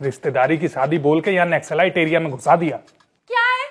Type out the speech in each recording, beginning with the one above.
रिश्तेदारी की शादी बोल के यहाँ नक्सलाइट एरिया में घुसा दिया। क्या है?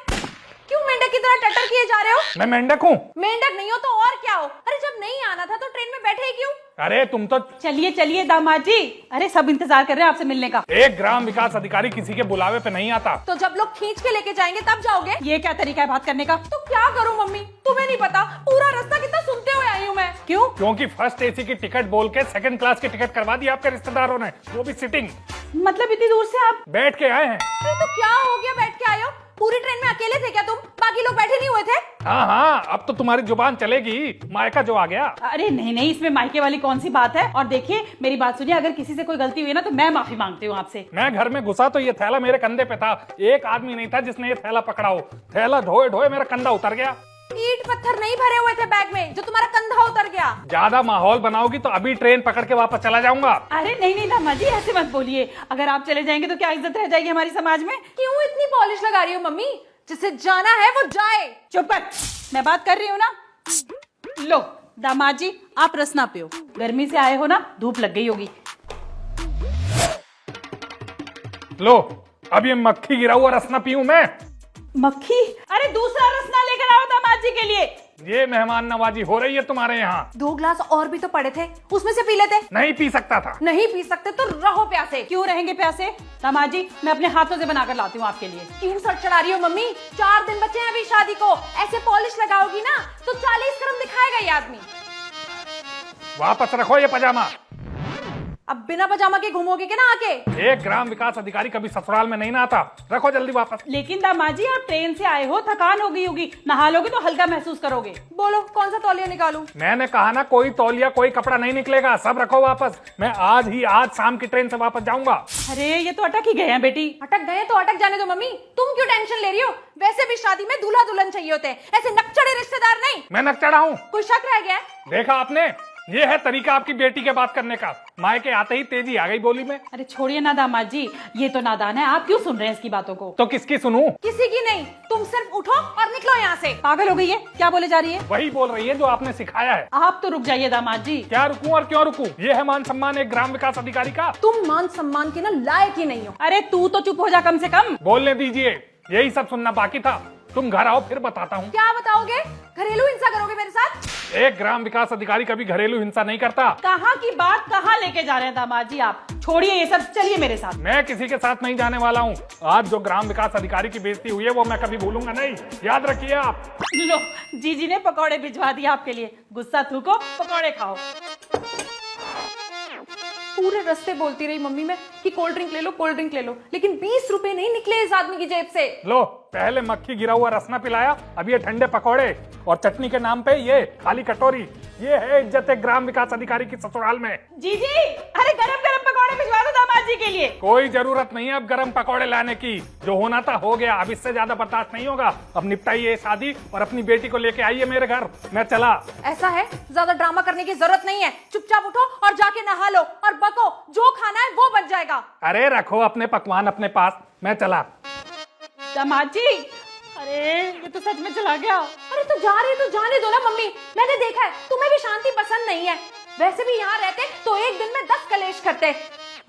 क्यों मेंढक की तरह टटर किए जा रहे हो? मैं मेंढक हूँ? मेंढक नहीं हो तो और क्या हो? अरे जब नहीं आना था तो ट्रेन में बैठे ही क्यों? अरे तुम तो चलिए चलिए दामाद जी, अरे सब इंतजार कर रहे हैं आपसे मिलने का। एक ग्राम विकास अधिकारी किसी के बुलावे पे नहीं आता। तो जब लोग खींच के लेके जाएंगे तब जाओगे? ये क्या तरीका है बात करने का? तो क्या करूं मम्मी, तुम्हें नहीं पता पूरा रास्ता कितना सुनते हुए आई हूँ मैं। क्यों? क्योंकि फर्स्ट एसी की टिकट बोल के सेकंड क्लास की टिकट करवा दी आपके रिश्तेदारों ने, वो भी सिटिंग। मतलब इतनी दूर से आप? बैठ के आए हैं। अरे तो क्या हो गया बैठ के आए हो? पूरी ट्रेन में अकेले थे क्या तुम? बाकी लोग बैठे नहीं हुए थे? हाँ हाँ, अब तो तुम्हारी जुबान चलेगी। मायका जो आ गया। अरे नहीं नहीं, इसमें मायके वाली कौन सी बात है। और देखिए मेरी बात सुनिए, अगर किसी से कोई गलती हुई ना तो मैं माफी मांगती हूँ आपसे। मैं घर में घुसा तो ये थैला मेरे कंधे पे था, एक आदमी नहीं था जिसने ये थैला पकड़ा हो। थैला ढोए ढोए मेरा कंधा उतर गया। ईंट पत्थर नहीं भरे हुए थे बैग में जो तुम्हारा कंधा उतर गया। ज्यादा माहौल बनाओगी तो अभी ट्रेन पकड़ के वापस चला जाऊंगा। अरे नहीं नहीं दामाद जी, ऐसे मत बोलिए। अगर आप चले जाएंगे तो क्या इज्जत रह जाएगी हमारी समाज में। क्यों इतनी पॉलिश लगा रही हो मम्मी? जिसे जाना है वो जाए। चुप कर, मैं बात कर रही हूँ ना। लो दामाद जी, आप रस ना पियो, गर्मी से आए हो ना, धूप लग गई होगी। लो, अब ये मक्खी गिरा हुआ रस ना पीऊं मैं? मक्खी? अरे दूसरा रस ना लेकर आओ दामाद जी के लिए। ये मेहमान नवाजी हो रही है तुम्हारे यहाँ। 2 ग्लास और भी तो पड़े थे, उसमें से पी लेते। नहीं पी सकता था। नहीं पी सकते तो रहो प्यासे। क्यों रहेंगे प्यासे? दामाद जी मैं अपने हाथों से बनाकर लाती हूँ आपके लिए। क्यों सर चढ़ा रही हो मम्मी? 4 दिन बचे हैं अभी शादी को, ऐसे पॉलिश लगाओगी ना तो 40 क्रम दिखाएगा ये आदमी। वापस रखो ये पजामा। अब बिना पजामा के घूमोगे क्या ना आके? एक ग्राम विकास अधिकारी कभी ससुराल में नहीं नहाता। रखो जल्दी वापस। लेकिन दामाद जी आप ट्रेन से आए हो, थकान हो गई होगी, नहा लोगे तो हल्का महसूस करोगे। बोलो कौन सा तौलिया निकालूं? मैंने कहा ना, कोई तौलिया कोई कपड़ा नहीं निकलेगा, सब रखो वापस। मैं आज शाम की ट्रेन से वापस जाऊंगा। अरे ये तो अटक ही गए हैं बेटी। अटक गए तो अटक जाने दो मम्मी, तुम क्यों टेंशन ले रही हो? वैसे भी शादी में दूल्हा दुल्हन चाहिए होते हैं, ऐसे नकचढ़े रिश्तेदार नहीं। मैं नकचढ़ा हूँ? कोई शक रह गया है? देखा आपने, ये है तरीका आपकी बेटी के बात करने का। मायके आते ही तेजी आ गई बोली में। अरे छोड़िए ना दामाद जी, ये तो नादान है, आप क्यों सुन रहे हैं इसकी बातों को? तो किसकी सुनूं? किसी की नहीं, तुम सिर्फ उठो और निकलो यहाँ से। पागल हो गई है क्या? बोले जा रही है? वही बोल रही है जो आपने सिखाया है। आप तो रुक जाइए दामाद जी। क्या रुकूं और क्यों रुकूं? ये है मान सम्मान एक ग्राम विकास अधिकारी का। तुम मान सम्मान के ना लायक ही नहीं हो। अरे तू तो चुप हो जा कम से कम। बोलने दीजिए, यही सब सुनना बाकी था। तुम घर आओ फिर बताता हूँ। क्या बताओगे? घरेलू हिंसा करोगे मेरे साथ? एक ग्राम विकास अधिकारी कभी घरेलू हिंसा नहीं करता। कहाँ की बात कहाँ लेके जा रहे हैं दामाद जी आप? छोड़िए ये सब, चलिए मेरे साथ। मैं किसी के साथ नहीं जाने वाला हूँ। आज जो ग्राम विकास अधिकारी की बेइज्जती हुई है वो मैं कभी भूलूंगा नहीं, याद रखिए आप। लो जीजी ने पकौड़े भिजवा दिया आपके लिए, गुस्सा थूको, पकौड़े खाओ। पूरे रास्ते बोलती रही मम्मी मैं कि कोल्ड ड्रिंक ले लो, कोल्ड ड्रिंक ले लो, लेकिन 20 रुपए नहीं निकले इस आदमी की जेब से। लो, पहले मक्खी गिरा हुआ रसना पिलाया, अब ये ठंडे पकौड़े और चटनी के नाम पे ये खाली कटोरी। ये है इज्जत एक ग्राम विकास अधिकारी की ससुराल में। जीजी अरे गरम गरम पकौड़े भिजवा दो दामाद जी के लिए। कोई जरूरत नहीं है अब गरम पकौड़े लाने की, जो होना था हो गया। अब इससे ज्यादा बर्दाश्त नहीं होगा। अब निपटाइए शादी और अपनी बेटी को लेके आइए मेरे घर, मैं चला। ऐसा है, ज्यादा ड्रामा करने की जरूरत नहीं है, चुपचाप उठो और जाके नहा लो और बको, जो खाना है वो बच जाएगा। अरे रखो अपने पकवान अपने पास, मैं चला। दामाद जी अरे ये तो सच में चला गया। अरे तो जा रही तो जाने दो ना मम्मी, मैंने देखा है तुम्हें भी शांति पसंद नहीं है। वैसे भी यहाँ रहते तो एक दिन में 10 कलेश करते।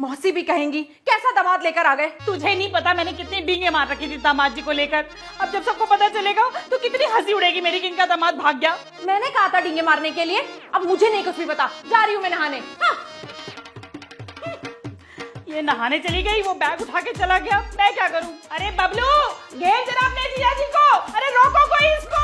मौसी भी कहेंगी कैसा दामाद लेकर आ गए। तुझे नहीं पता मैंने कितनी डींगे मार रखी थी दामाद जी को लेकर। अब जब सबको पता चलेगा तो कितनी हंसी उड़ेगी मेरी कि इनका दामाद भाग गया। मैंने कहा था डींगे मारने के लिए, अब मुझे नहीं कुछ भी पता, जा रही हूँ मैं नहाने। हाँ। ये नहाने चली गई, वो बैग उठा के चला गया, मैं क्या करूं? अरे बबलू घेर जरा अपने जीजा जी को, अरे रोको कोई इसको।